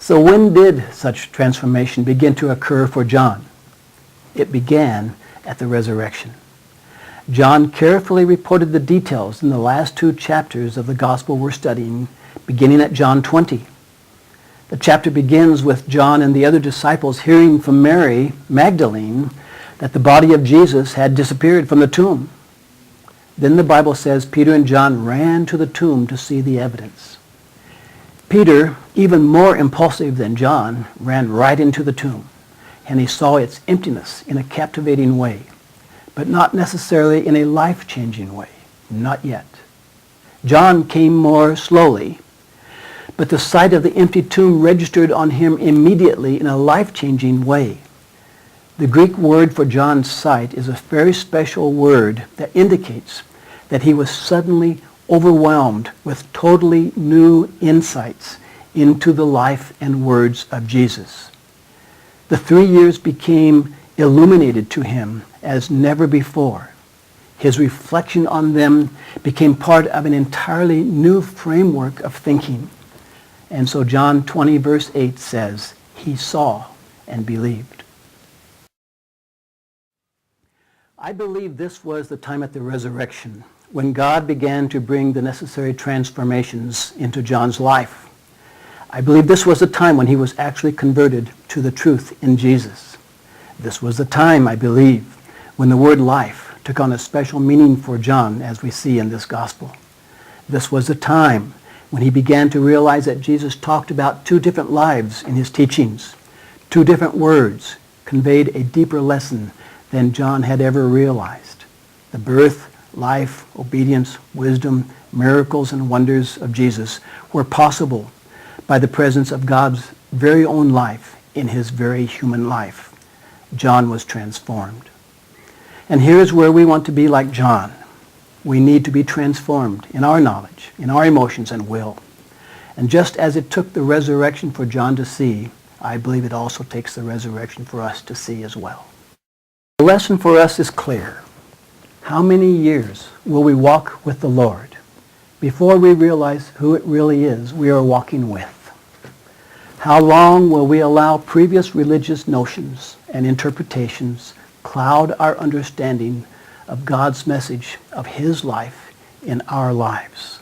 So when did such transformation begin to occur for John? It began at the resurrection. John carefully reported the details in the last 2 chapters of the gospel we're studying, beginning at John 20. The chapter begins with John and the other disciples hearing from Mary Magdalene that the body of Jesus had disappeared from the tomb. Then the Bible says Peter and John ran to the tomb to see the evidence. Peter, even more impulsive than John, ran right into the tomb, and he saw its emptiness in a captivating way, but not necessarily in a life-changing way. Not yet. John came more slowly, but the sight of the empty tomb registered on him immediately in a life-changing way. The Greek word for John's sight is a very special word that indicates that he was suddenly overwhelmed with totally new insights into the life and words of Jesus. The 3 years became illuminated to him as never before. His reflection on them became part of an entirely new framework of thinking. And so John 20 verse 8 says, he saw and believed. I believe this was the time at the resurrection when God began to bring the necessary transformations into John's life. I believe this was the time when he was actually converted to the truth in Jesus. This was the time, I believe, when the word life took on a special meaning for John, as we see in this gospel. This was the time when he began to realize that Jesus talked about 2 different lives in his teachings. 2 different words conveyed a deeper lesson than John had ever realized. The birth, life, obedience, wisdom, miracles, and wonders of Jesus were possible by the presence of God's very own life in his very human life. John was transformed. And here's where we want to be like John. We need to be transformed in our knowledge, in our emotions and will. And just as it took the resurrection for John to see, I believe it also takes the resurrection for us to see as well. The lesson for us is clear. How many years will we walk with the Lord before we realize who it really is we are walking with? How long will we allow previous religious notions and interpretations cloud our understanding of God's message of his life in our lives?